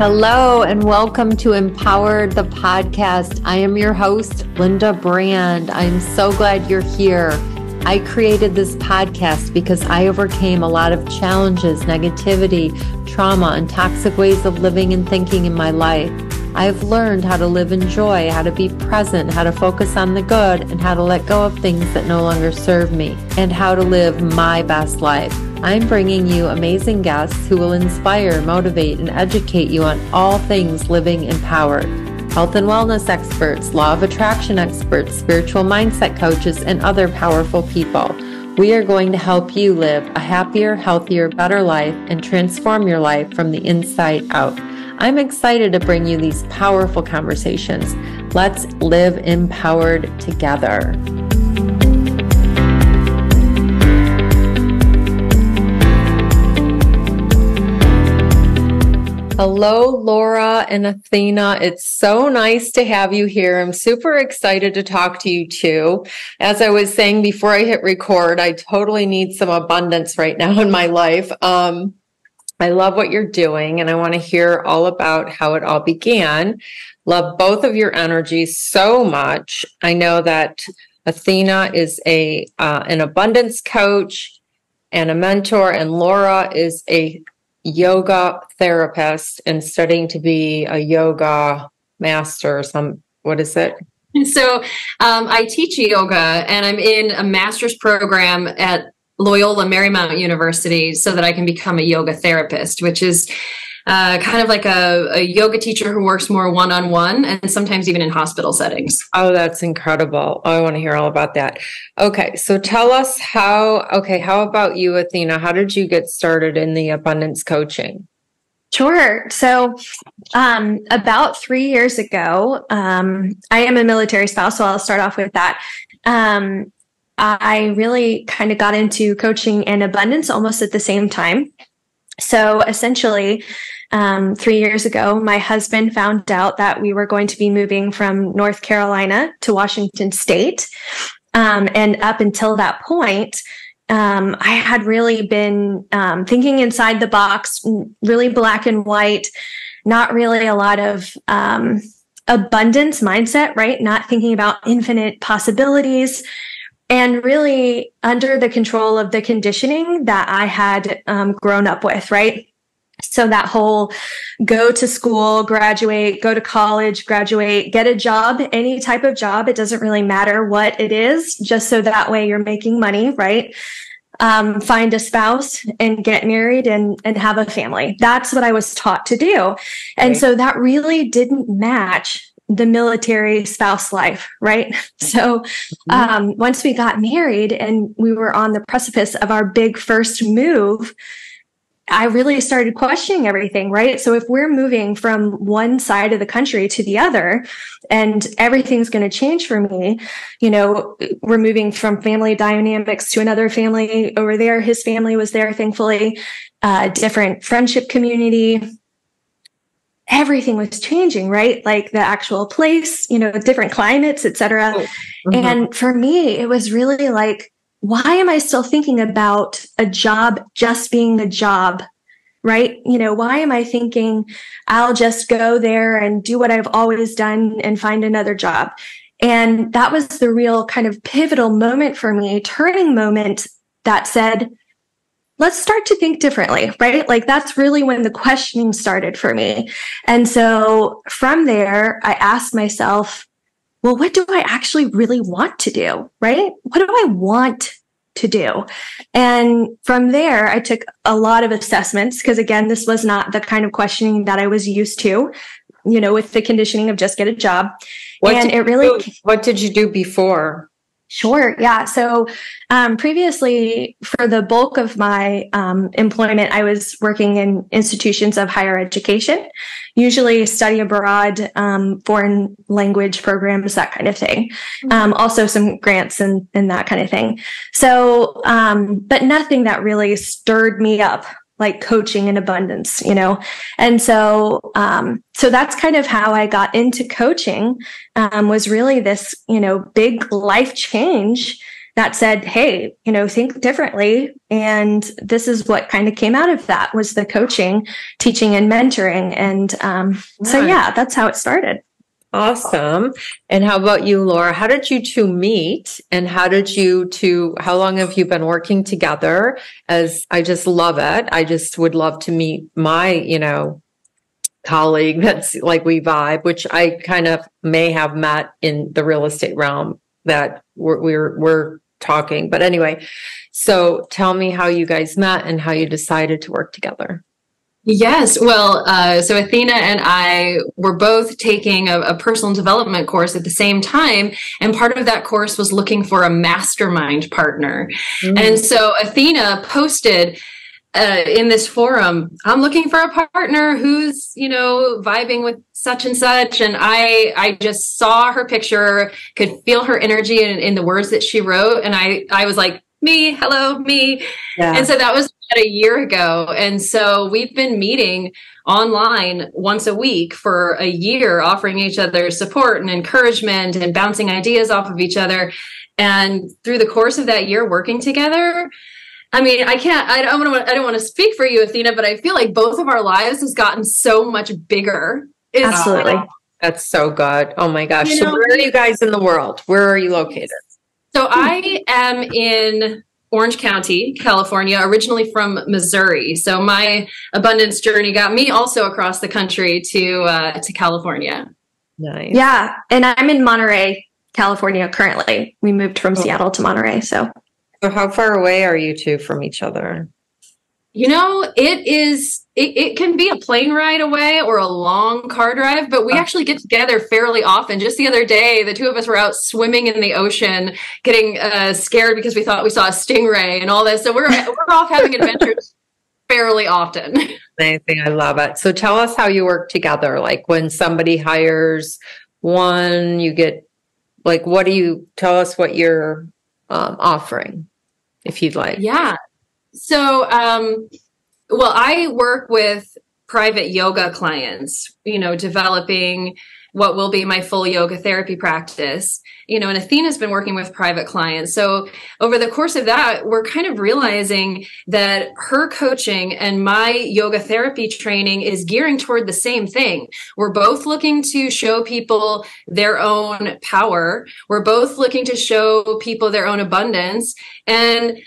Hello and welcome to Empowered the Podcast. I am your host, Linda Brand. I'm so glad you're here. I created this podcast because I overcame a lot of challenges, negativity, trauma, and toxic ways of living and thinking in my life. I've learned how to live in joy, how to be present, how to focus on the good, and how to let go of things that no longer serve me, and how to live my best life. I'm bringing you amazing guests who will inspire, motivate, and educate you on all things living empowered. Health and wellness experts, law of attraction experts, spiritual mindset coaches, and other powerful people. We are going to help you live a happier, healthier, better life and transform your life from the inside out. I'm excited to bring you these powerful conversations. Let's live empowered together. Hello, Laura and Athena. It's so nice to have you here. I'm super excited to talk to you too. As I was saying before I hit record, I totally need some abundance right now in my life. I love what you're doing and I want to hear all about how it all began. Love both of your energies so much. I know that Athena is an abundance coach and a mentor, and Laura is a yoga therapist and studying to be a yoga master or what is it? So I teach yoga and I'm in a master's program at Loyola Marymount University so that I can become a yoga therapist, which is kind of like a yoga teacher who works more one-on-one and sometimes even in hospital settings. Oh, that's incredible. Oh, I want to hear all about that. Okay. So tell us how about you, Athena? How did you get started in the abundance coaching? Sure. So about 3 years ago, I am a military spouse, so I'll start off with that. I really kind of got into coaching and abundance almost at the same time. So essentially, 3 years ago, my husband found out that we were going to be moving from North Carolina to Washington State. And up until that point, I had really been thinking inside the box, really black and white, not really a lot of abundance mindset, right? Not thinking about infinite possibilities. And really under the control of the conditioning that I had grown up with, right? So that whole go to school, graduate, go to college, graduate, get a job, any type of job. It doesn't really matter what it is, just so that way you're making money, right? Find a spouse and get married and have a family. That's what I was taught to do. And so that really didn't match the military spouse life, right? So once we got married and we were on the precipice of our big first move, I really started questioning everything, right? So if we're moving from one side of the country to the other and everything's going to change for me, we're moving from family dynamics to another family over there. His family was there, thankfully, different friendship community. Everything was changing, right? Like the actual place, different climates, et cetera. And for me, it was really like, why am I still thinking about a job just being a job, right? Why am I thinking I'll just go there and do what I've always done and find another job? And that was the real kind of pivotal moment for me, turning moment that said, let's start to think differently, right? Like that's really when the questioning started for me. And so from there, I asked myself, well, what do I actually really want to do, right? What do I want to do? And from there, I took a lot of assessments because again, this was not the kind of questioning that I was used to, with the conditioning of just get a job. What did you do before? Sure. Yeah. So previously, for the bulk of my employment, I was working in institutions of higher education, usually study abroad, foreign language programs, that kind of thing. Also some grants and that kind of thing. So, but nothing that really stirred me up like coaching and abundance, And so, so that's kind of how I got into coaching, was really this, big life change that said, hey, think differently. And this is what kind of came out of that was the coaching, teaching, and mentoring. And so, that's how it started. Awesome. And how about you, Laura? How did you two meet? And how long have you been working together? As I just love it. I just would love to meet my, colleague that's like we vibe, which I kind of may have met in the real estate realm that we're talking. But anyway, so tell me how you guys met and how you decided to work together. Yes. Well, so Athena and I were both taking a personal development course at the same time. And part of that course was looking for a mastermind partner. And so Athena posted in this forum, I'm looking for a partner who's, vibing with such and such. And I just saw her picture, could feel her energy in the words that she wrote. And I was like, me, hello, me. Yeah. And so that was about a year ago. And so we've been meeting online once a week for a year, offering each other support and encouragement and bouncing ideas off of each other. And through the course of that year working together, I mean, I don't want to speak for you, Athena, but I feel like both of our lives has gotten so much bigger. Absolutely. That's so good. Oh my gosh. So where are you guys in the world? Where are you located? So I am in Orange County, California, originally from Missouri. So my abundance journey got me also across the country to California. Nice. Yeah. And I'm in Monterey, California currently. We moved from Seattle to Monterey. So how far away are you two from each other? It can be a plane ride away or a long car drive, but we actually get together fairly often. Just the other day, the two of us were out swimming in the ocean, getting scared because we thought we saw a stingray and all this. So we're off having adventures fairly often. Amazing. I love it. So tell us how you work together. Like when somebody hires one, you get tell us what you're offering, if you'd like. Yeah. So, I work with private yoga clients, developing what will be my full yoga therapy practice, and Athena's been working with private clients. So over the course of that, we're kind of realizing that her coaching and my yoga therapy training is gearing toward the same thing. We're both looking to show people their own power. We're both looking to show people their own abundance. And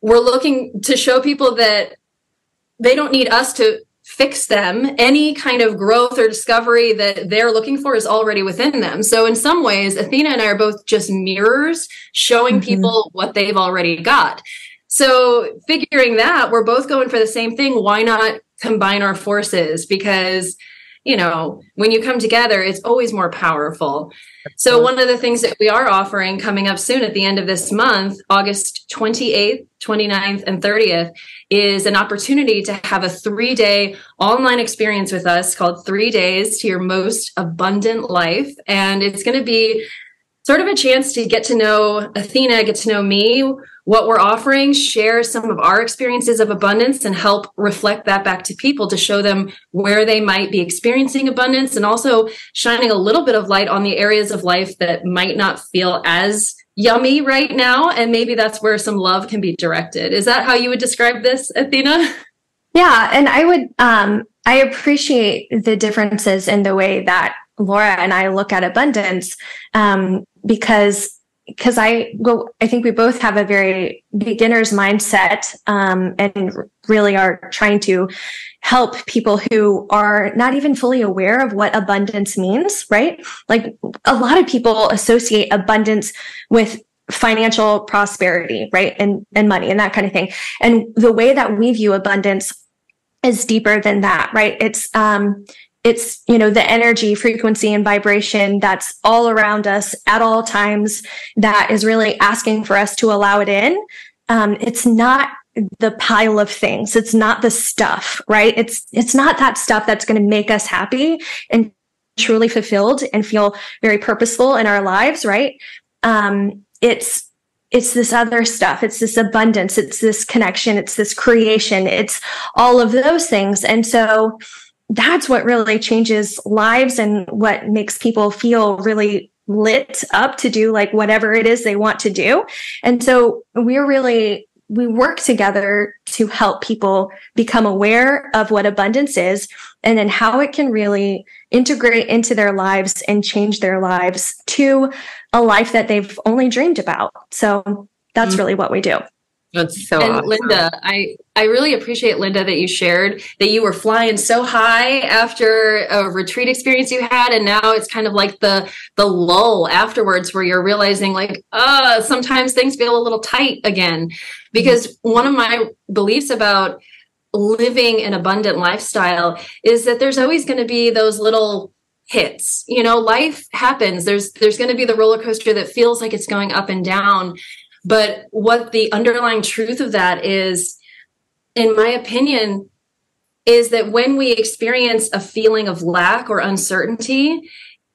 we're looking to show people that they don't need us to fix them. Any kind of growth or discovery that they're looking for is already within them. So in some ways, Athena and I are both just mirrors showing people what they've already got. So figuring that we're both going for the same thing, why not combine our forces? Because, when you come together, it's always more powerful. So one of the things that we are offering coming up soon at the end of this month, August 28th, 29th, and 30th, is an opportunity to have a 3-day online experience with us called 3 Days to Your Most Abundant Life. And it's going to be sort of a chance to get to know Athena, get to know me, what we're offering, share some of our experiences of abundance, and help reflect that back to people to show them where they might be experiencing abundance, and also shining a little bit of light on the areas of life that might not feel as yummy right now. And maybe that's where some love can be directed. Is that how you would describe this, Athena? Yeah. And I appreciate the differences in the way that Laura and I look at abundance, because I think we both have a very beginner's mindset, and really are trying to help people who are not even fully aware of what abundance means, right? Like a lot of people associate abundance with financial prosperity, right? And money and that kind of thing. And the way that we view abundance is deeper than that, right? It's the energy, frequency, and vibration that's all around us at all times that is really asking for us to allow it in. It's not the pile of things. It's not the stuff, right? It's not that stuff that's going to make us happy and truly fulfilled and feel very purposeful in our lives, right? It's this other stuff. It's this abundance. It's this connection. It's this creation. It's all of those things. And so that's what really changes lives and what makes people feel really lit up to do like whatever it is they want to do. And so we work together to help people become aware of what abundance is and then how it can really integrate into their lives and change their lives to a life that they've only dreamed about. So that's really what we do. That's so and awesome. Linda, I really appreciate, Linda, that you shared that you were flying so high after a retreat experience you had. And now it's kind of like the lull afterwards where you're realizing like, sometimes things feel a little tight again. Because one of my beliefs about living an abundant lifestyle is that there's always going to be those little hits. You know, life happens. There's going to be the roller coaster that feels like it's going up and down. But what the underlying truth of that is, in my opinion, is that when we experience a feeling of lack or uncertainty,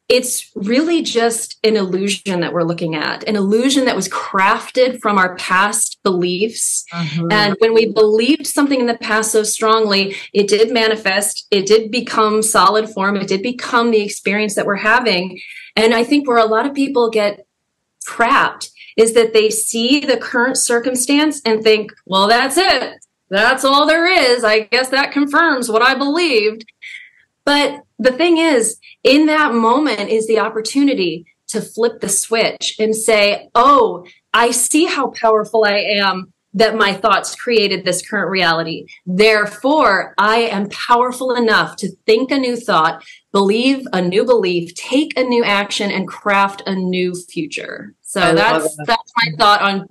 it's really just an illusion that we're looking at, an illusion that was crafted from our past beliefs. Mm-hmm. And when we believed something in the past so strongly, it did manifest, it did become solid form, it did become the experience that we're having. And I think where a lot of people get trapped is that they see the current circumstance and think, well, that's it. That's all there is. I guess that confirms what I believed. But the thing is, in that moment is the opportunity to flip the switch and say, oh, I see how powerful I am, that my thoughts created this current reality. Therefore, I am powerful enough to think a new thought, believe a new belief, take a new action, and craft a new future. So that's my thought on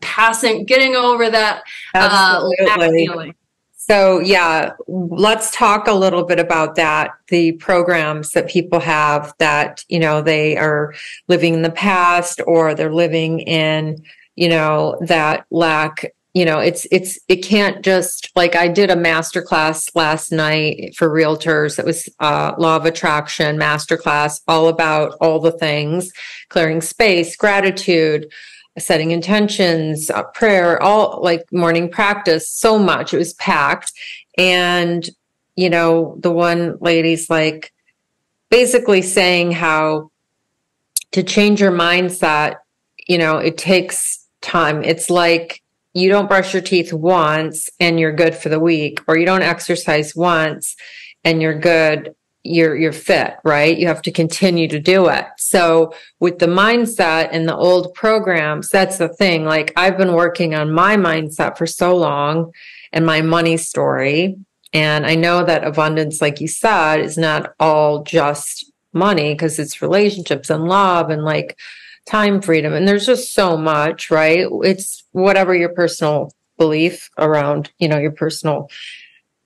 getting over that lack feeling. So yeah, let's talk a little bit about that. The programs that people have that, you know, they are living in the past or they're living in, you know, that lack. You know, it can't just, like, I did a masterclass last night for realtors. It was law of attraction masterclass, all about all the things, clearing space, gratitude, setting intentions, prayer, all like morning practice, so much. It was packed. And, you know, the one lady's like basically saying how to change your mindset, you know, it takes time. It's like, you don't brush your teeth once and you're good for the week, or you don't exercise once and you're good, you're fit, right? You have to continue to do it. So with the mindset and the old programs, that's the thing. Like, I've been working on my mindset for so long and my money story. And I know that abundance, like you said, is not all just money, because it's relationships and love and like time freedom. And there's just so much, right? It's whatever your personal belief around, you know, your personal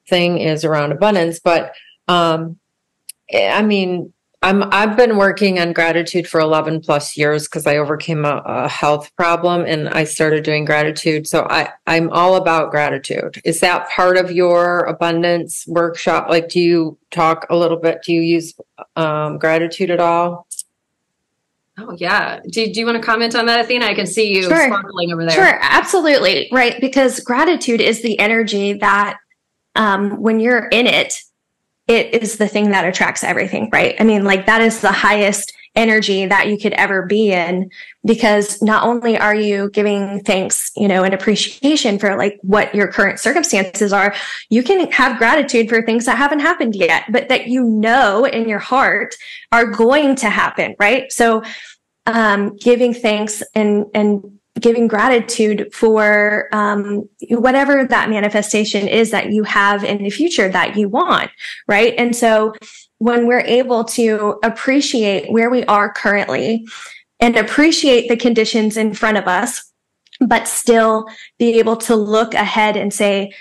thing is around abundance. But, I mean, I've been working on gratitude for 11 plus years because I overcame a health problem and I started doing gratitude. So I'm all about gratitude. Is that part of your abundance workshop? Like, do you talk a little bit? Do you use gratitude at all? Oh, yeah. Do you want to comment on that, Athena? I can see you sparkling over there. Sure, absolutely. Right. Because gratitude is the energy that when you're in it, it is the thing that attracts everything, right? I mean, like, that is the highest energy that you could ever be in, because not only are you giving thanks, you know, and appreciation for like what your current circumstances are, you can have gratitude for things that haven't happened yet, but that, you know, in your heart are going to happen, right? So, giving thanks and giving gratitude for whatever that manifestation is that you have in the future that you want, right? And so when we're able to appreciate where we are currently and appreciate the conditions in front of us, but still be able to look ahead and say,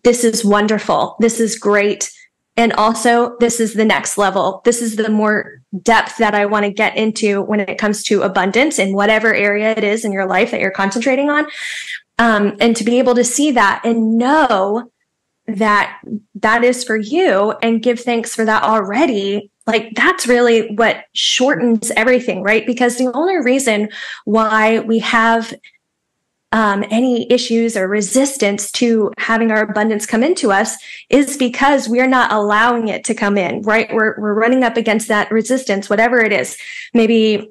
this is wonderful, this is great, and also this is the next level, this is the more depth that I want to get into when it comes to abundance in whatever area it is in your life that you're concentrating on. And to be able to see that and know that that is for you and give thanks for that already, like, that's really what shortens everything, right? Because the only reason why we have any issues or resistance to having our abundance come into us is because we're not allowing it to come in, right? We're running up against that resistance, whatever it is. Maybe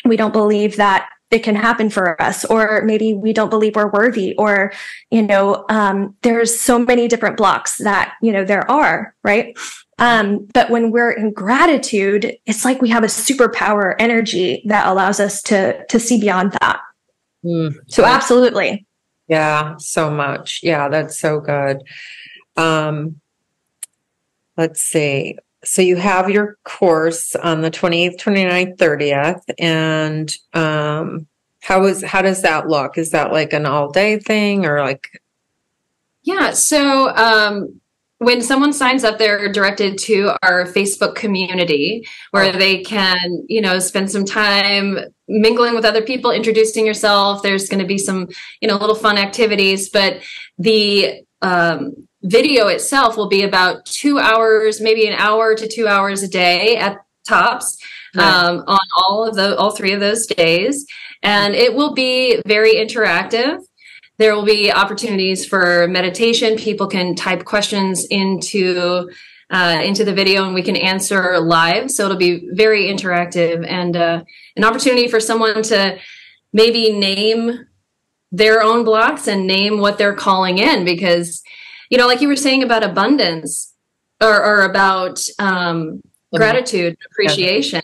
we don't believe that it can happen for us, or maybe we don't believe we're worthy, or, there's so many different blocks that, there are, right? But when we're in gratitude, it's like we have a superpower energy that allows us to see beyond that. So absolutely. Yeah, so much. Yeah, that's so good. Let's see. So you have your course on the 28th, 29th, 30th. And how does that look? Is that like an all day thing or like? Yeah. So when someone signs up, they're directed to our Facebook community where they can, spend some time mingling with other people, introducing yourself. There's going to be some, little fun activities, but the video itself will be about 2 hours, maybe an hour to 2 hours a day at tops, on all three of those days. And it will be very interactive. There will be opportunities for meditation. People can type questions into the video and we can answer live. So it'll be very interactive and an opportunity for someone to maybe name their own blocks and name what they're calling in, because like you were saying about abundance or about gratitude, appreciation,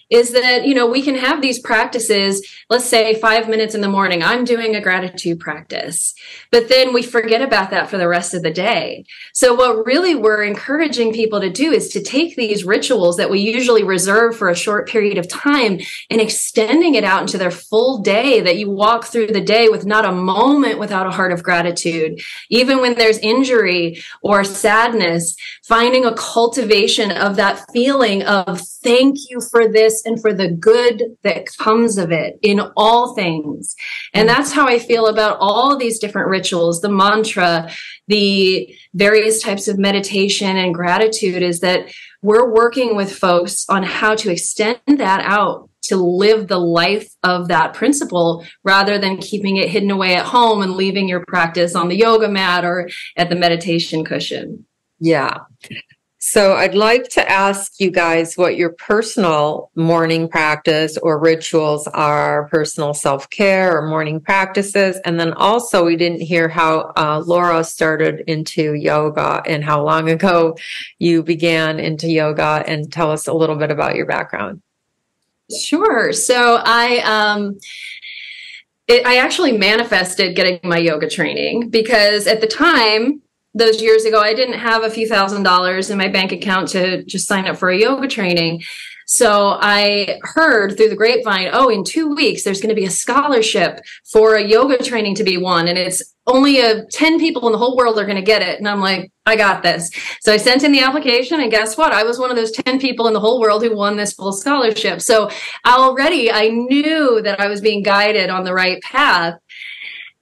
is that, we can have these practices, let's say 5 minutes in the morning, I'm doing a gratitude practice, but then we forget about that for the rest of the day. So what really we're encouraging people to do is to take these rituals that we usually reserve for a short period of time and extending it out into their full day, that you walk through the day with not a moment without a heart of gratitude. Even when there's injury or sadness, finding a cultivation of that feeling of thank you for this and for the good that comes of it in all things. And that's how I feel about all these different rituals, the mantra, the various types of meditation and gratitude, is that we're working with folks on how to extend that out to live the life of that principle rather than keeping it hidden away at home and leaving your practice on the yoga mat or at the meditation cushion. Yeah. So I'd like to ask you guys what your personal morning practice or rituals are, personal self-care or morning practices. And then also we didn't hear how Laura started into yoga and how long ago you began into yoga, and tell us a little bit about your background. Sure. So I actually manifested getting my yoga training because at the time, those years ago, I didn't have a few $1,000s in my bank account to just sign up for a yoga training. So I heard through the grapevine, in 2 weeks, there's going to be a scholarship for a yoga training to be won. And it's only 10 people in the whole world are going to get it. And I'm like, I got this. So I sent in the application, and guess what? I was one of those 10 people in the whole world who won this full scholarship. So already I knew that I was being guided on the right path.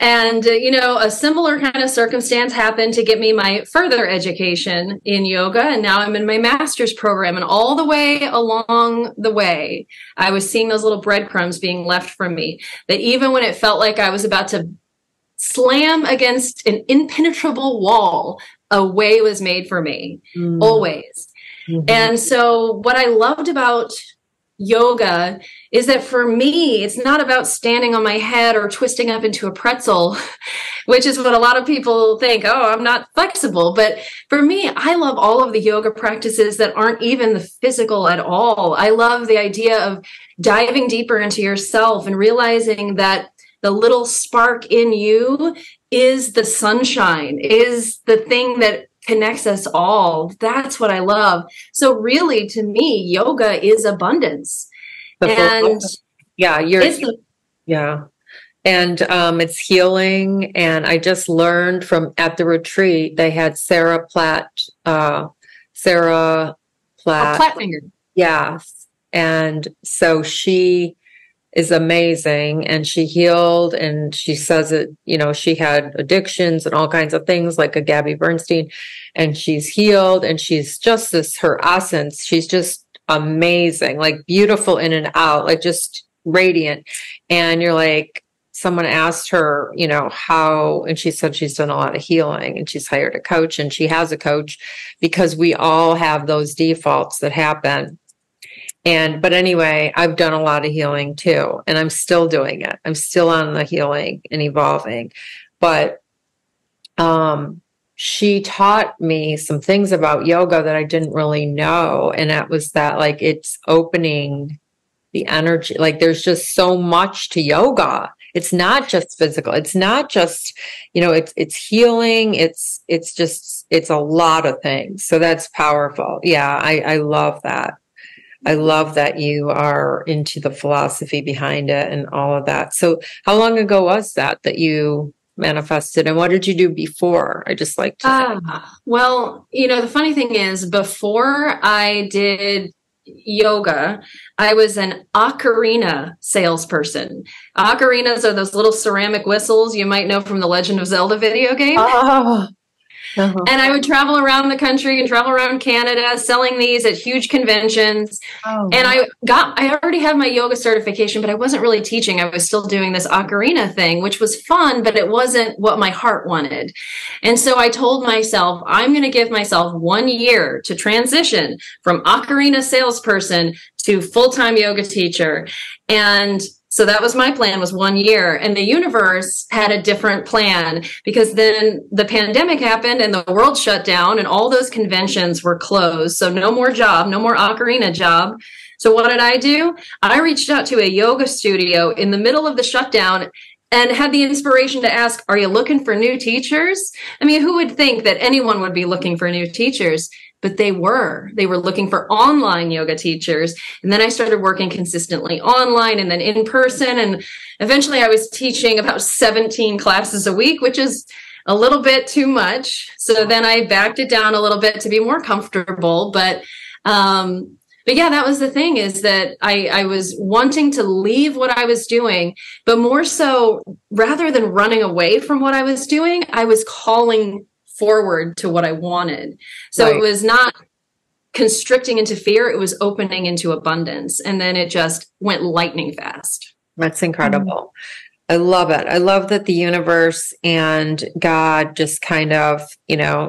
And, a similar kind of circumstance happened to get me my further education in yoga. And now I'm in my master's program. And all the way along the way, I was seeing those little breadcrumbs being left from me, that even when it felt like I was about to slam against an impenetrable wall, a way was made for me, always. Mm-hmm. And so what I loved about yoga is that for me, it's not about standing on my head or twisting up into a pretzel, which is what a lot of people think, I'm not flexible. But for me, I love all of the yoga practices that aren't even the physical at all. I love the idea of diving deeper into yourself and realizing that the little spark in you is the sunshine, is the thing that connects us all. That's what I love. So really, to me, yoga is abundance. And it's healing. And I just learned from at the retreat, they had Sarah Plattfinger. Yes. And so she is amazing, and she healed, and she says that, she had addictions and all kinds of things like a Gabby Bernstein, and she's healed, and she's just her essence. She's just amazing, like beautiful in and out, like just radiant. And you're like, someone asked her, how, and she said she's done a lot of healing, and she's hired a coach, and she has a coach because we all have those defaults that happen. But anyway, I've done a lot of healing too, and I'm still doing it. I'm still on the healing and evolving. But she taught me some things about yoga that I didn't really know. And that was that, like, it's opening the energy. Like, there's just so much to yoga. It's not just physical. It's not just, it's healing. It's a lot of things. So that's powerful. Yeah. I love that. I love that you are into the philosophy behind it and all of that. So how long ago was that you manifested, and what did you do before? I just like to well, the funny thing is, before I did yoga, I was an ocarina salesperson. Ocarinas are those little ceramic whistles you might know from the Legend of Zelda video game. And I would travel around the country and travel around Canada selling these at huge conventions. And I already have my yoga certification, but I wasn't really teaching. I was still doing this ocarina thing, which was fun, but it wasn't what my heart wanted. And so I told myself, I'm going to give myself 1 year to transition from ocarina salesperson to full-time yoga teacher. And so that was my plan, was 1 year. And the universe had a different plan, because then the pandemic happened and the world shut down and all those conventions were closed. So no more job, no more ocarina job. So what did I do? I reached out to a yoga studio in the middle of the shutdown and had the inspiration to ask, are you looking for new teachers? I mean, who would think that anyone would be looking for new teachers? But they were looking for online yoga teachers. And then I started working consistently online and then in person. And eventually I was teaching about 17 classes a week, which is a little bit too much. So then I backed it down a little bit to be more comfortable. But yeah, that was the thing, is that I was wanting to leave what I was doing, but more so, rather than running away from what I was doing, I was calling forward to what I wanted. So It was not constricting into fear. It was opening into abundance. And then it just went lightning fast. That's incredible. I love it. I love that the universe and God just kind of,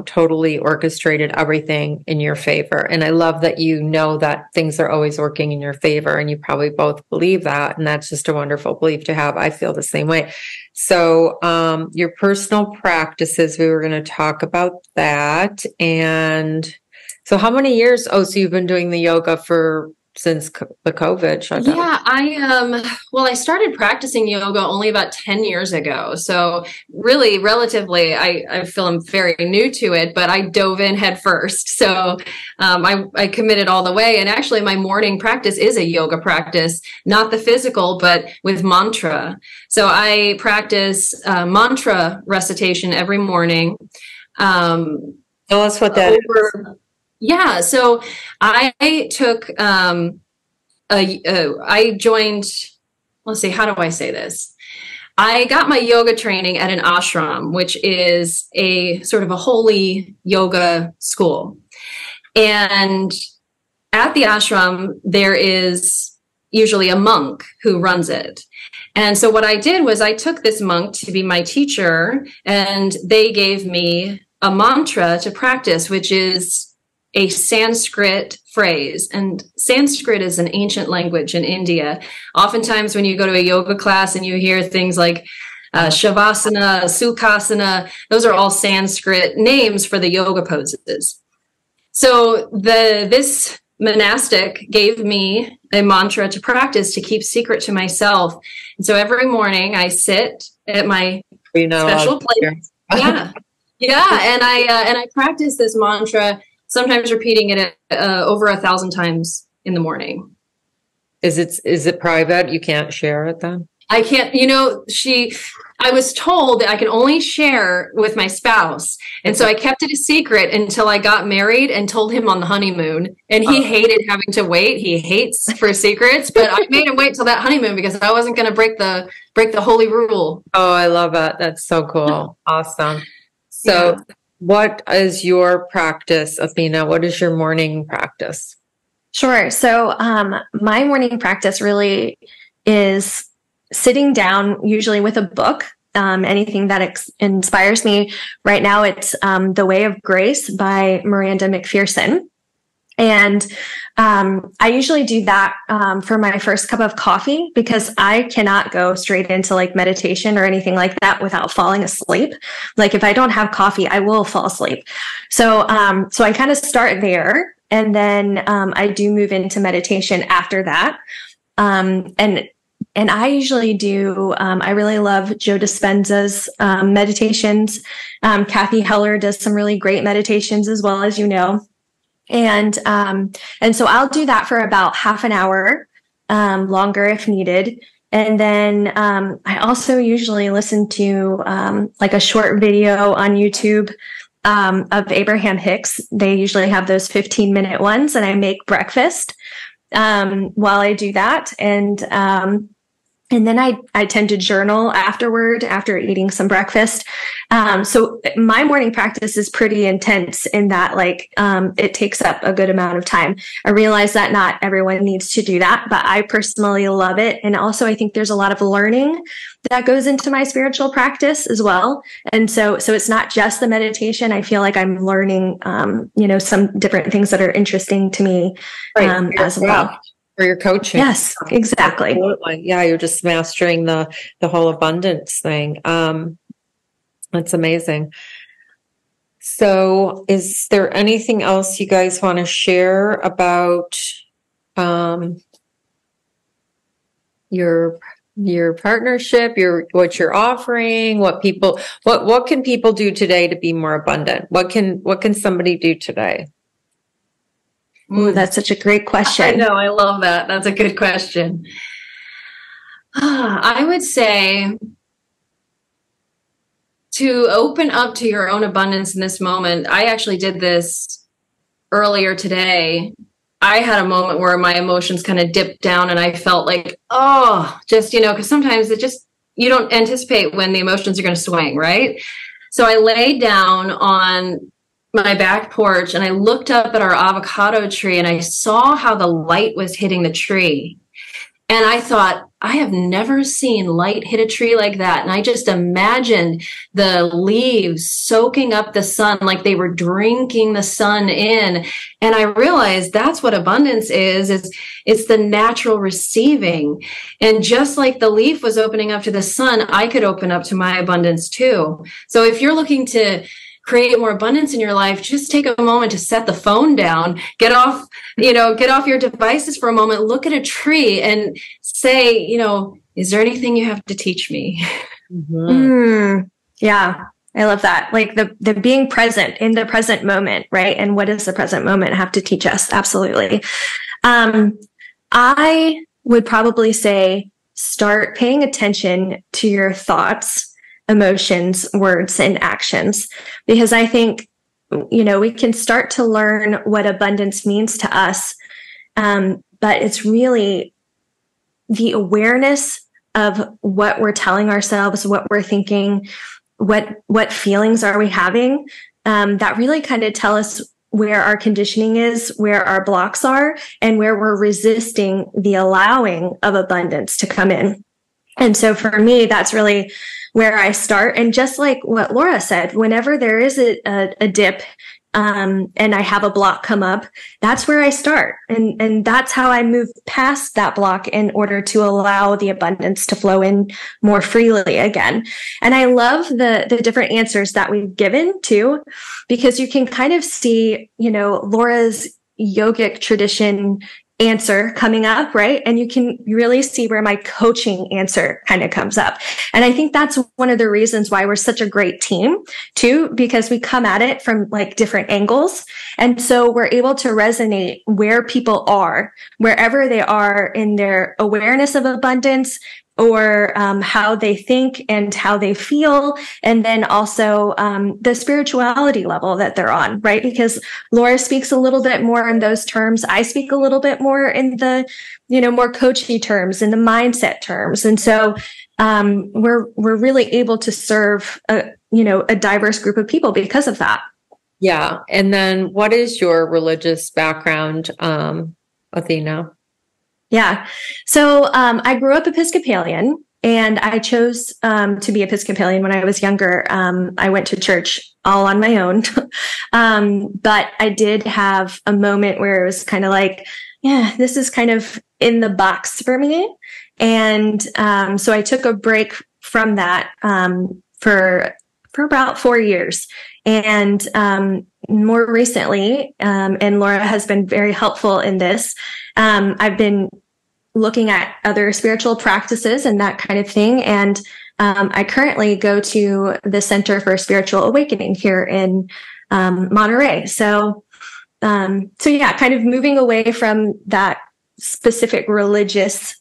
totally orchestrated everything in your favor. And I love that that things are always working in your favor, and you probably both believe that. And that's just a wonderful belief to have. I feel the same way. So your personal practices, we were going to talk about that. And so how many years? So you've been doing the yoga since the COVID shutdown? Yeah, I started practicing yoga only about 10 years ago. So really, relatively, I feel I'm very new to it, but I dove in head first. So I committed all the way. And actually, my morning practice is a yoga practice, not the physical, but with mantra. So I practice mantra recitation every morning. Tell us what that is. Yeah, so I took, I joined, let's see, how do I say this? I got my yoga training at an ashram, which is a sort of a holy yoga school. And at the ashram, there is usually a monk who runs it. And so what I did was I took this monk to be my teacher, and they gave me a mantra to practice, which is a Sanskrit phrase. And Sanskrit is an ancient language in India. Oftentimes when you go to a yoga class and you hear things like Shavasana, Sukhasana, those are all Sanskrit names for the yoga poses. So this monastic gave me a mantra to practice to keep secret to myself. And so every morning I sit at my special place. Yeah. And I practice this mantra, sometimes repeating it over 1,000 times in the morning. Is it private? You can't share it then? I can't, I was told that I can only share with my spouse. And so I kept it a secret until I got married and told him on the honeymoon. And he hated having to wait. He hates for secrets, but I made him wait till that honeymoon because I wasn't going to break the holy rule. Oh, I love it. That's so cool. Awesome. So what is your practice, Athena? What is your morning practice? Sure. So my morning practice really is sitting down, usually with a book, anything that inspires me. Right now, it's The Way of Grace by Miranda McPherson. And I usually do that for my first cup of coffee, because I cannot go straight into like meditation or anything like that without falling asleep. Like if I don't have coffee, I will fall asleep. So I kind of start there, and then I do move into meditation after that. And I usually do, I really love Joe Dispenza's meditations. Kathy Heller does some really great meditations as well, as you know. And so I'll do that for about half an hour, longer if needed. And then I also usually listen to like a short video on YouTube of Abraham Hicks. They usually have those 15-minute ones, and I make breakfast while I do that. And then I tend to journal afterward, after eating some breakfast. So my morning practice is pretty intense in that, like, it takes up a good amount of time. I realize that not everyone needs to do that, but I personally love it. And also I think there's a lot of learning that goes into my spiritual practice as well. And so it's not just the meditation. I feel like I'm learning, some different things that are interesting to me as well. For your coaching. Yes, exactly. Absolutely. Yeah, you're just mastering the whole abundance thing. That's amazing. So is there anything else you guys want to share about your partnership, what you're offering, what can people do today to be more abundant? What can somebody do today? Ooh, that's such a great question. I know. I love that. That's a good question. I would say to open up to your own abundance in this moment. I actually did this earlier today. I had a moment where my emotions kind of dipped down, and I felt like, because sometimes you don't anticipate when the emotions are going to swing, right? So I laid down on my back porch and I looked up at our avocado tree, and I saw how the light was hitting the tree. And I thought, I have never seen light hit a tree like that. And I just imagined the leaves soaking up the sun like they were drinking the sun in. And I realized that's what abundance is it's the natural receiving. And just like the leaf was opening up to the sun, I could open up to my abundance too. So if you're looking to create more abundance in your life, just take a moment to set the phone down, get off your devices for a moment, look at a tree and say, is there anything you have to teach me? Mm-hmm. Yeah, I love that. Like the being present in the present moment, right? And what does the present moment have to teach us? Absolutely. I would probably say start paying attention to your thoughts, emotions, words, and actions, because I think, we can start to learn what abundance means to us. But it's really the awareness of what we're telling ourselves, what we're thinking, what feelings are we having, that really kind of tell us where our conditioning is, where our blocks are, and where we're resisting the allowing of abundance to come in. And so for me, that's really where I start. And just like what Laura said, whenever there is a dip, and I have a block come up, that's where I start. And that's how I move past that block in order to allow the abundance to flow in more freely again. And I love the different answers that we've given too, because you can kind of see, Laura's yogic tradition answer coming up, right? And you can really see where my coaching answer kind of comes up. And I think that's one of the reasons why we're such a great team too, because we come at it from like different angles. And so we're able to resonate where people are, wherever they are in their awareness of abundance, or how they think and how they feel, and then also the spirituality level that they're on, right? Because Laura speaks a little bit more in those terms. I speak a little bit more in the, more coachy terms and the mindset terms. And so we're really able to serve a diverse group of people because of that. Yeah. And then what is your religious background, Athena? Yeah. So I grew up Episcopalian, and I chose to be Episcopalian when I was younger. I went to church all on my own. But I did have a moment where it was kind of like, yeah, this is kind of in the box for me. And so I took a break from that for about 4 years. And more recently, and Laura has been very helpful in this, I've been looking at other spiritual practices and that kind of thing. And I currently go to the Center for Spiritual Awakening here in Monterey. So yeah, kind of moving away from that specific religious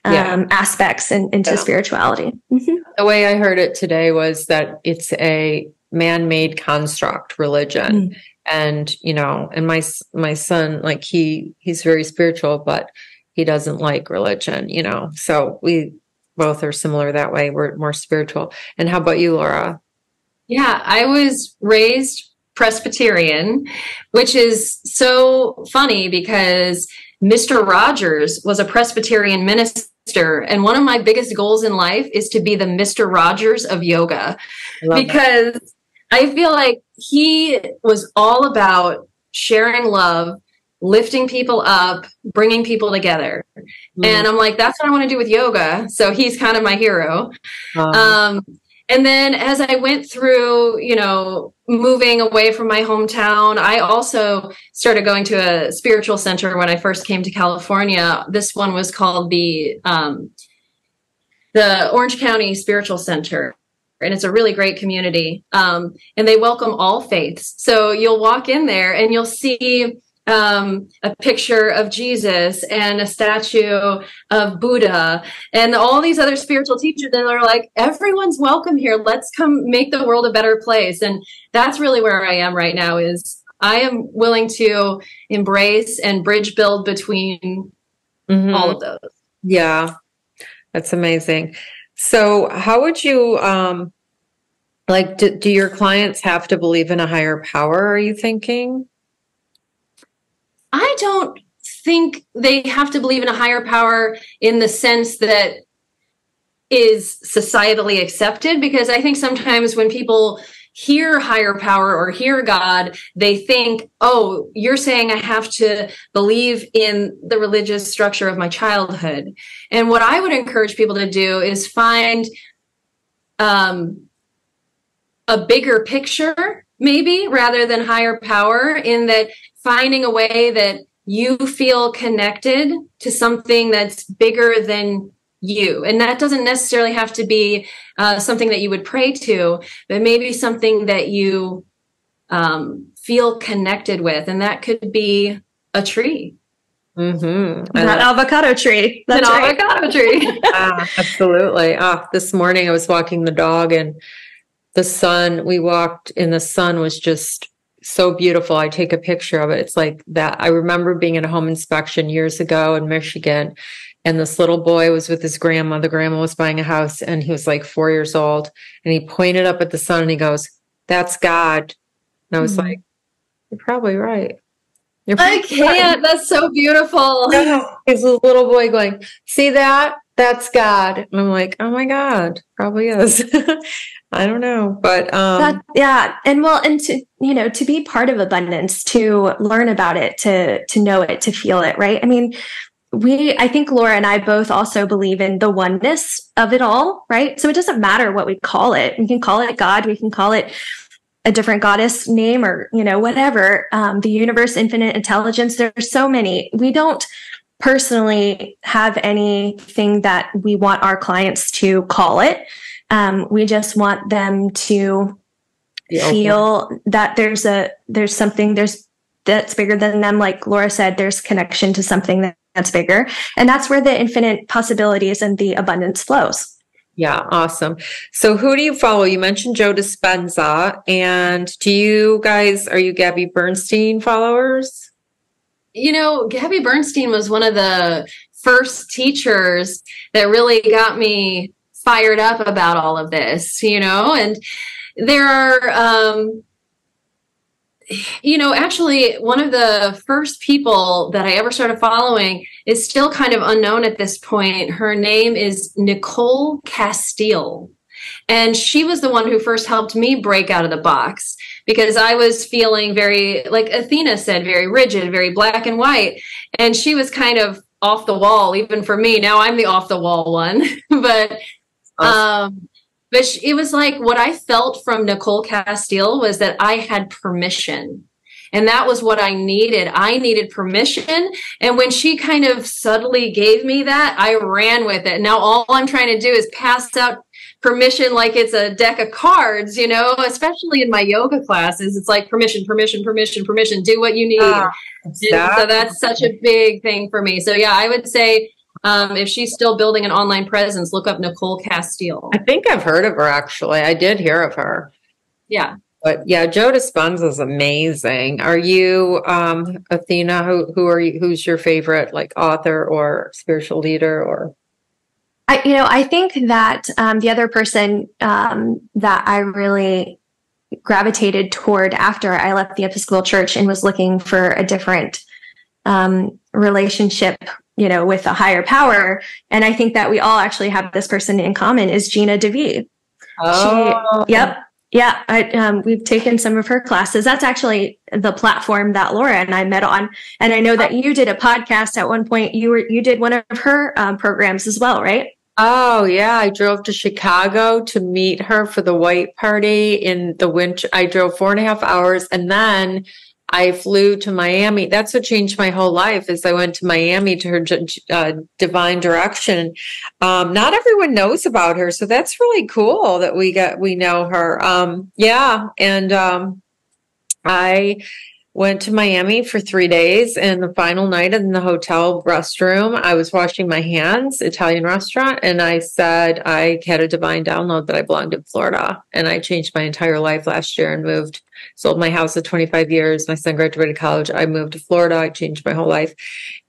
aspects and into spirituality. Mm-hmm. The way I heard it today was that it's a man-made construct religion. Mm. And, you know, and my son, like he's very spiritual, but he doesn't like religion, you know, so we both are similar that way. We're more spiritual. And how about you, Laura? Yeah, I was raised Presbyterian, which is so funny because Mr. Rogers was a Presbyterian minister. And one of my biggest goals in life is to be the Mr. Rogers of yoga, because I feel like he was all about sharing love, lifting people up, bringing people together. And I'm like, that's what I want to do with yoga. So he's kind of my hero. And then as I went through, you know, moving away from my hometown, I also started going to a spiritual center when I first came to California. This one was called the Orange County Spiritual Center. And it's a really great community. And they welcome all faiths. So you'll walk in there and you'll see a picture of Jesus and a statue of Buddha and all these other spiritual teachers. And they're like, everyone's welcome here. Let's come make the world a better place. And that's really where I am right now, is I am willing to embrace and bridge build between all of those. Yeah, that's amazing. So how would you, do your clients have to believe in a higher power, are you thinking? I don't think they have to believe in a higher power in the sense that is societally accepted, because I think sometimes when people hear higher power or hear God, they think, oh, you're saying I have to believe in the religious structure of my childhood. And what I would encourage people to do is find a bigger picture, maybe, rather than higher power, in that finding a way that you feel connected to something that's bigger than you. And that doesn't necessarily have to be something that you would pray to, but maybe something that you feel connected with. And that could be a tree. Mm-hmm. That avocado tree. That's right. Avocado tree. Absolutely. This morning I was walking the dog, and we walked, and the sun was just so beautiful. I take a picture of it. It's like that. I remember being at a home inspection years ago in Michigan, and this little boy was with his grandma. The grandma was buying a house, and he was like 4 years old, and he pointed up at the sun and he goes, "That's God." And I was like, "You're probably right." I can't. That's so beautiful. His little boy going, "See that? That's God." And I'm like, "Oh my God, probably is." I don't know, but and to be part of abundance, to learn about it, to know it, to feel it, right? I mean, I think Laura and I both also believe in the oneness of it all, right? So it doesn't matter what we call it. We can call it God, we can call it a different goddess name, or whatever. The universe, infinite intelligence. There's so many. We don't personally have anything that we want our clients to call it. We just want them to feel that there's something that's bigger than them. Like Laura said, there's connection to something that's bigger. And that's where the infinite possibilities and the abundance flows. Yeah. Awesome. So who do you follow? You mentioned Joe Dispenza, and are you Gabby Bernstein followers? Gabby Bernstein was one of the first teachers that really got me fired up about all of this, and there are, actually one of the first people that I ever started following is still kind of unknown at this point. Her name is Nicole Castile. And she was the one who first helped me break out of the box, because I was feeling very, like Athena said, very rigid, very black and white. And she was kind of off the wall, even for me. Now I'm the off the wall one. But it was like what I felt from Nicole Castile was that I had permission. And that was what I needed. I needed permission. And when she kind of subtly gave me that, I ran with it. Now all I'm trying to do is pass out permission like it's a deck of cards, you know, especially in my yoga classes. It's like permission, permission, permission, permission. Do what you need. So that's such a big thing for me. So yeah, I would say if she's still building an online presence, look up Nicole Castile. I think I've heard of her, actually. I did hear of her. Yeah. But yeah, Joe Dispenza is amazing. Are you, Athena, who are you, who's your favorite, like, author or spiritual leader? Or I think that the other person that I really gravitated toward after I left the Episcopal Church and was looking for a different relationship, you know, with a higher power, and I think that we all actually have this person in common, is Gina DeVee. Yeah, we've taken some of her classes. That's actually the platform that Laura and I met on. And I know that you did a podcast at one point. You did one of her programs as well, right? Oh, yeah. I drove to Chicago to meet her for the White Party in the winter. I drove 4.5 hours, and then I flew to Miami. That's what changed my whole life, is I went to Miami to her Divine Direction. Not everyone knows about her, so that's really cool that we know her. I went to Miami for 3 days, and the final night in the hotel restroom, I was washing my hands, Italian restaurant, and I said I had a divine download that I belonged in Florida, and I changed my entire life last year and moved. Sold my house at 25 years. My son graduated college. I moved to Florida. I changed my whole life.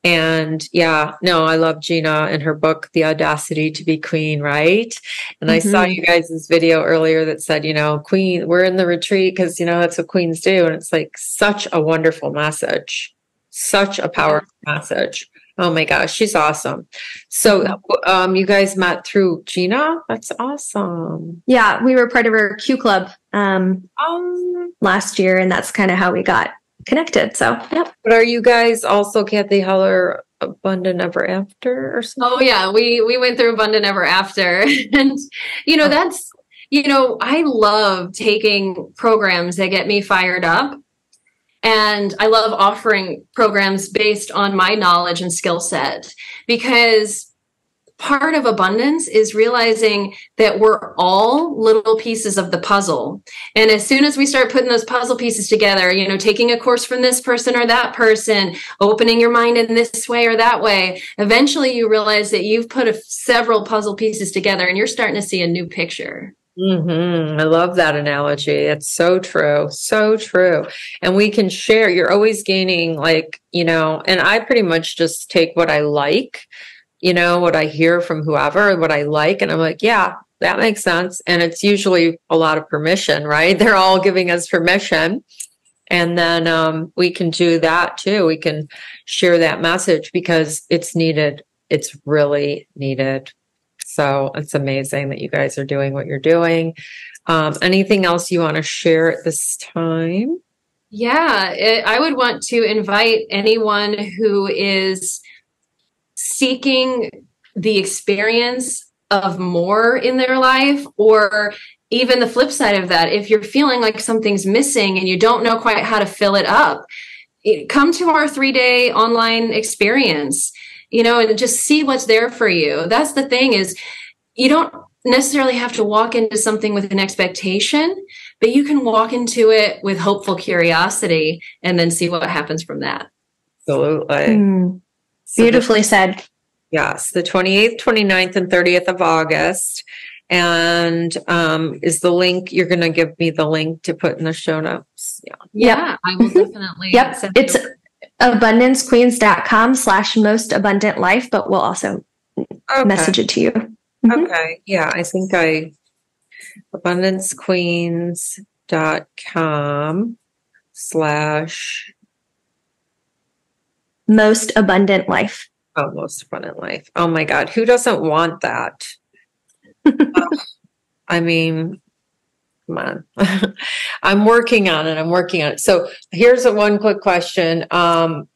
And I love Gina and her book, The Audacity to Be Queen, right? And I saw you guys' video earlier that said, you know, Queen, we're in the retreat because, you know, that's what queens do. And it's like such a wonderful message, such a powerful message. Oh my gosh, she's awesome. So you guys met through Gina? That's awesome. Yeah, we were part of her Q Club last year, and that's kind of how we got connected. So, yeah. But are you guys also Kathy Heller Abundant Ever After or something? Oh yeah, we went through Abundant Ever After. And that's, I love taking programs that get me fired up. And I love offering programs based on my knowledge and skill set, because part of abundance is realizing that we're all little pieces of the puzzle. And as soon as we start putting those puzzle pieces together, taking a course from this person or that person, opening your mind in this way or that way, eventually you realize that you've put several puzzle pieces together and you're starting to see a new picture. I love that analogy. It's so true. So true. And we can share. You're always gaining, and I pretty much just take what I like, what I hear from whoever, what I like. And I'm like, yeah, that makes sense. And it's usually a lot of permission, right? They're all giving us permission. And then we can do that too. We can share that message because it's needed. It's really needed. So it's amazing that you guys are doing what you're doing. Anything else you want to share at this time? Yeah, I would want to invite anyone who is seeking the experience of more in their life, or even the flip side of that. If you're feeling like something's missing and you don't know quite how to fill it up, come to our 3-day online experience. And just see what's there for you. That's the thing, is you don't necessarily have to walk into something with an expectation, but you can walk into it with hopeful curiosity and then see what happens from that. Absolutely. Beautifully said. Yes. The 28th, 29th, and 30th of August. And is the link, you're going to give me the link to put in the show notes? Yeah, I will definitely. It's abundancequeens.com/mostabundantlife, but we/ also message it to you. Okay. Yeah, I think abundancequeens.com/ most abundant life. Oh, most abundant life. Oh my God. Who doesn't want that? I mean, come on. I'm working on it. So here's one quick question.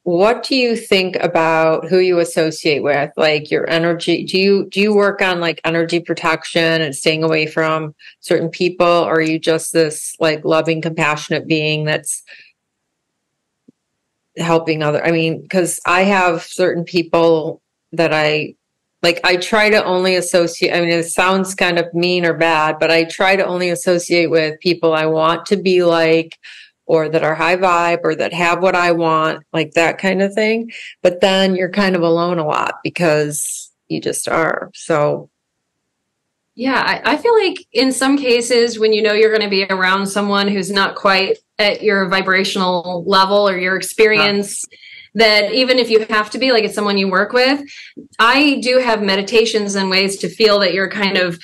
What do you think about who you associate with, like your energy? Do you work on like energy protection and staying away from certain people? Or are you just this like loving, compassionate being that's helping other? I mean, because I have certain people that I try to only associate. I mean, it sounds kind of mean or bad, but I try to only associate with people I want to be like, or that are high vibe, or that have what I want, like that kind of thing. But then you're kind of alone a lot because you just are. So. Yeah, I feel like in some cases when you know you're going to be around someone who's not quite at your vibrational level or your experience, that even if you have to be, like it's someone you work with, I do have meditations and ways to feel that you're kind of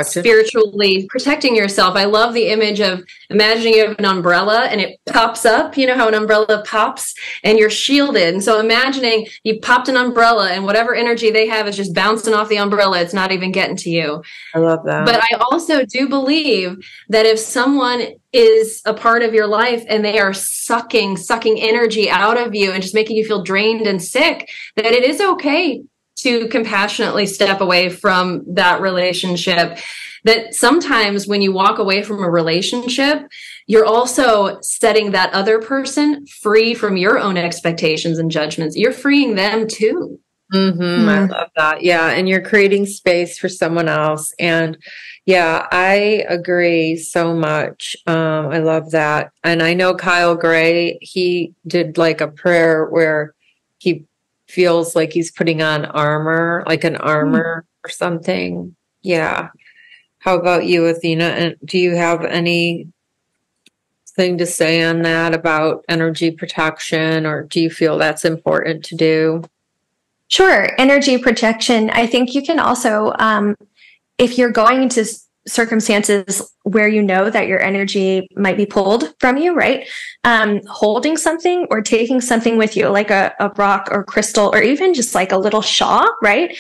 spiritually protecting yourself. I love the image of imagining you have an umbrella and it pops up, you know how an umbrella pops and you're shielded. And so imagining you popped an umbrella and whatever energy they have is just bouncing off the umbrella. It's not even getting to you. I love that. But I also do believe that if someone is a part of your life and they are sucking energy out of you and just making you feel drained and sick, that it is okay to compassionately step away from that relationship. That sometimes when you walk away from a relationship, you're also setting that other person free from your own expectations and judgments. You're freeing them too. Mm-hmm. I love that. Yeah. And you're creating space for someone else. And yeah, I agree so much. I love that. And I know Kyle Gray, he did like a prayer where he feels like he's putting on armor, like an armor or something. Yeah. How about you, Athena? And do you have anything to say on that about energy protection, or do you feel that's important to do? Sure. Energy protection. I think you can also, if you're going into circumstances where you know that your energy might be pulled from you, right? Holding something or taking something with you, like a rock or crystal, or even just like a little shawl, right?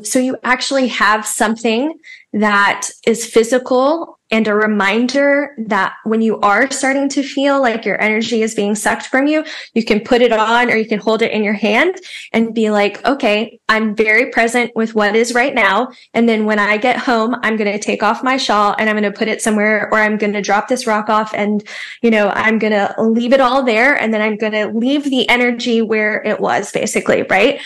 So you actually have something that is physical and a reminder that when you are starting to feel like your energy is being sucked from you, you can put it on or you can hold it in your hand and be like, okay, I'm very present with what is right now. And then when I get home, I'm going to take off my shawl and I'm going to put it somewhere, or I'm going to drop this rock off and, you know, I'm going to leave it all there. And then I'm going to leave the energy where it was, basically. Right.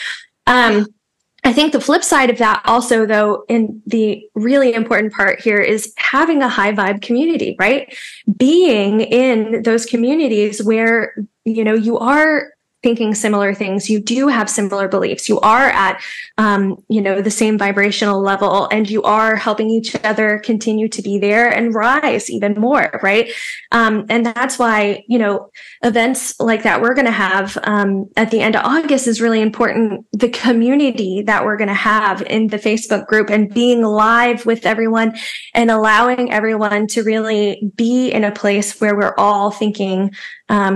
I think the flip side of that also, though, and the really important part here is having a high vibe community, right? Being in those communities where, you know, you are thinking similar things, you do have similar beliefs, you are at, you know, the same vibrational level, and you are helping each other continue to be there and rise even more, right? And that's why, you know, events like that we're going to have at the end of August is really important. The community that we're going to have in the Facebook group and being live with everyone and allowing everyone to really be in a place where we're all thinking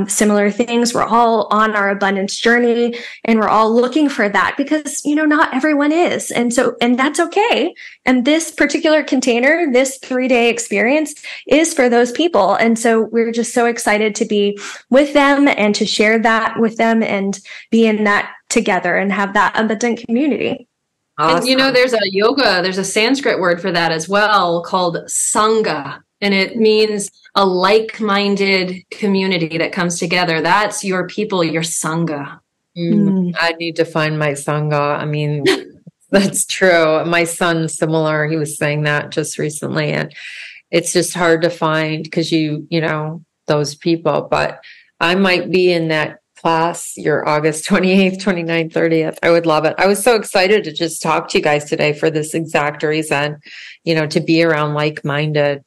similar things. We're all on our abundance journey and we're all looking for that, because, you know, not everyone is. And that's okay. And this particular container, this 3-day experience is for those people. And so we're just so excited to be with them and to share that with them and be in that together and have that abundant community. Awesome. And, you know, there's a Sanskrit word for that as well called Sangha. And it means a like-minded community that comes together. That's your people, your Sangha. I need to find my Sangha. I mean, that's true. My son's similar. He was saying that just recently. And it's just hard to find because you know, those people. But I might be in that class, your August 28th, 29th, 30th. I would love it. I was so excited to just talk to you guys today for this exact reason, you know, to be around like-minded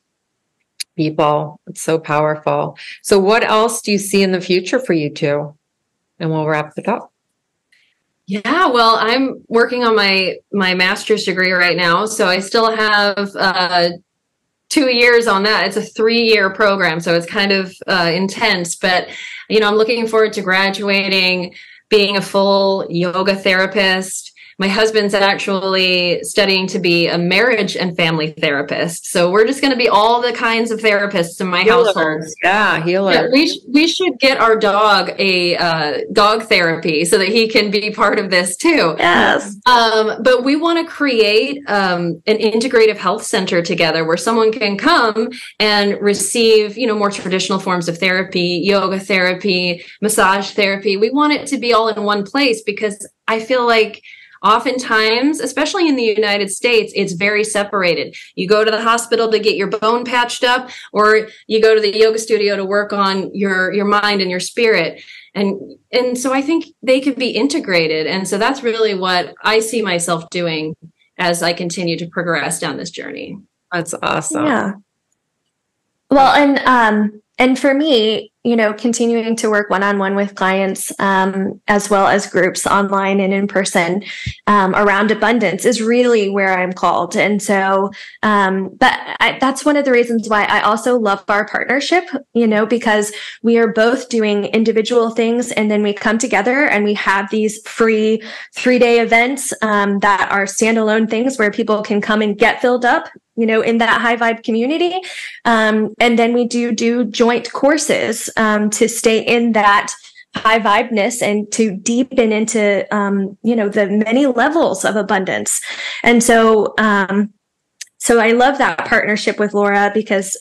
people. It's so powerful. So what else do you see in the future for you two? And we'll wrap it up. Yeah, well, I'm working on my master's degree right now. So I still have 2 years on that. It's a 3-year program. So it's kind of intense, but, you know, I'm looking forward to graduating, being a full yoga therapist, my husband's actually studying to be a marriage and family therapist. So we're just going to be all the kinds of therapists in my household. Yeah, healers. Yeah, we should get our dog a dog therapy so that he can be part of this too. Yes. But we want to create an integrative health center together where someone can come and receive, more traditional forms of therapy, yoga therapy, massage therapy. We want it to be all in one place because I feel like oftentimes, especially in the United States, it's very separated. You go to the hospital to get your bone patched up, or you go to the yoga studio to work on your mind and your spirit. And so I think they can be integrated. And so that's really what I see myself doing as I continue to progress down this journey. That's awesome. Yeah. Well, and for me, continuing to work one-on-one with clients, as well as groups online and in person, around abundance is really where I'm called. And so, that's one of the reasons why I also love our partnership, because we are both doing individual things and then we come together and we have these free 3-day events, that are standalone things where people can come and get filled up, in that high vibe community. And then we do joint courses, to stay in that high vibeness and to deepen into, the many levels of abundance. And so I love that partnership with Laura because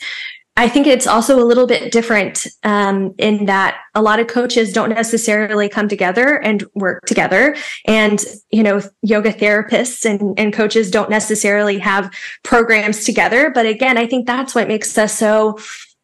I think it's also a little bit different, in that a lot of coaches don't necessarily come together and work together. And, yoga therapists and coaches don't necessarily have programs together. But again, I think that's what makes us so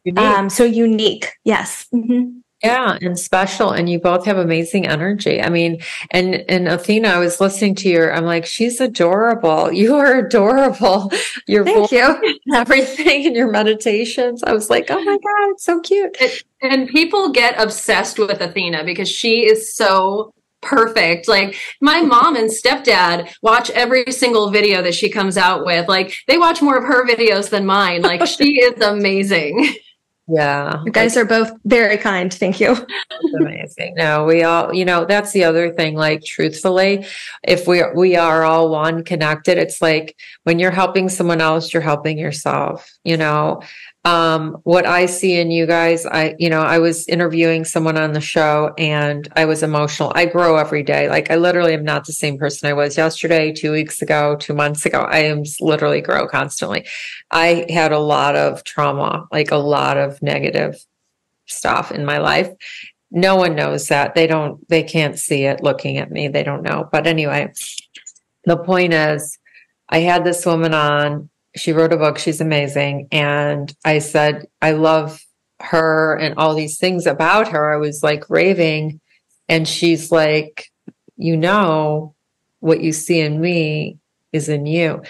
unique. Yes. Mm-hmm. Yeah, and special. And you both have amazing energy. I mean, and Athena, I was listening to I'm like, she's adorable. You are adorable. Your Thank you. Everything in your meditations. I was like, oh my God, it's so cute. And people get obsessed with Athena because she is so perfect. Like my mom and stepdad watch every single video that she comes out with. Like they watch more of her videos than mine. Like she is amazing. Yeah. You guys are both very kind. Thank you. That's amazing. No, we all, that's the other thing, like truthfully, if we are all one connected, it's like when you're helping someone else, you're helping yourself, what I see in you guys, I was interviewing someone on the show and I was emotional. I grow every day. Like I literally am not the same person I was yesterday, 2 weeks ago, 2 months ago. I am literally grow constantly. I had a lot of trauma, like a lot of negative stuff in my life. No one knows that. They can't see it looking at me. They don't know. But anyway, the point is I had this woman on. She wrote a book. She's amazing. And I said, I love her and all these things about her. I was like raving. And she's like, what you see in me is in you.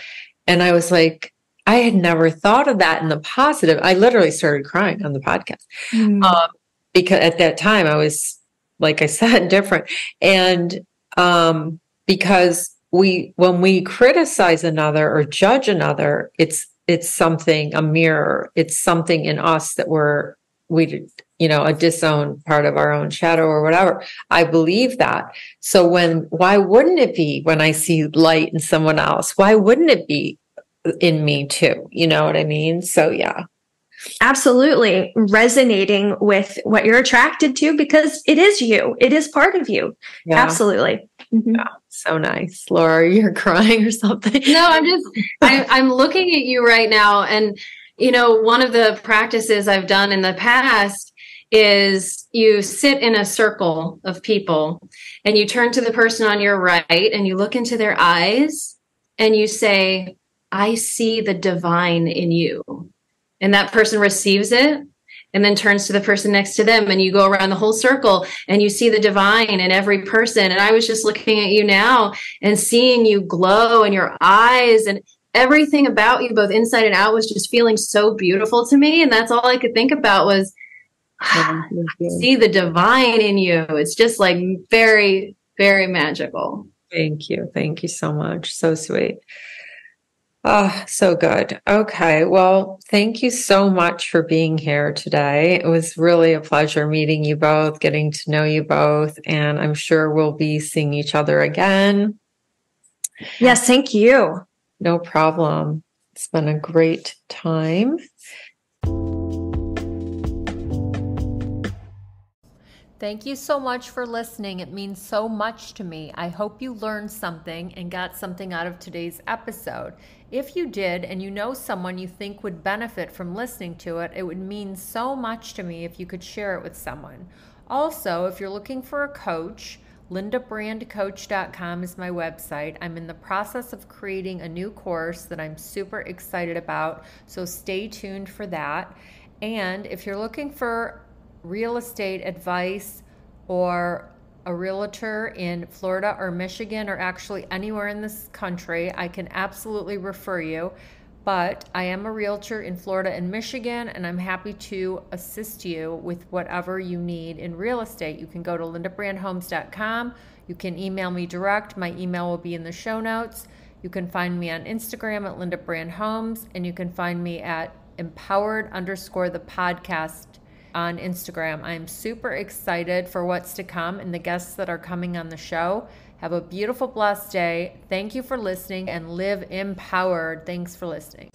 And I was like, I had never thought of that in the positive. I literally started crying on the podcast. Because at that time I was, like I said, different. And because when we criticize another or judge another, it's something, a mirror. It's something in us that a disowned part of our own shadow or whatever. I believe that. So why wouldn't it be when I see light in someone else? Why wouldn't it be in me too? You know what I mean? So yeah. Absolutely resonating with what you're attracted to because it is you. It is part of you. Yeah. Absolutely. Mm-hmm. Yeah. So nice. Laura, you're crying or something. No, I'm looking at you right now. And, one of the practices I've done in the past is you sit in a circle of people and you turn to the person on your right and you look into their eyes and you say, I see the divine in you. And that person receives it and then turns to the person next to them and you go around the whole circle and you see the divine in every person. And I was just looking at you now and seeing you glow in your eyes and everything about you, both inside and out, was just feeling so beautiful to me. And that's all I could think about was, I see the divine in you. It's just like very, very magical. Thank you. Thank you so much. So sweet. Oh, so good. Okay. Well, thank you so much for being here today. It was really a pleasure meeting you both, getting to know you both, and I'm sure we'll be seeing each other again. Yes, thank you. No problem. It's been a great time. Thank you so much for listening. It means so much to me. I hope you learned something and got something out of today's episode. If you did, and you know someone you think would benefit from listening to it, it would mean so much to me if you could share it with someone. Also, if you're looking for a coach, lindabrandcoach.com is my website. I'm in the process of creating a new course that I'm super excited about, so stay tuned for that. And if you're looking for real estate advice or a realtor in Florida or Michigan, or actually anywhere in this country, I can absolutely refer you. But I am a realtor in Florida and Michigan, and I'm happy to assist you with whatever you need in real estate. You can go to lindabrandhomes.com. You can email me direct. My email will be in the show notes. You can find me on Instagram at lindabrandhomes, and you can find me at empowered_the podcast on Instagram. I'm super excited for what's to come and the guests that are coming on the show. Have a beautiful, blessed day. Thank you for listening and live empowered. Thanks for listening.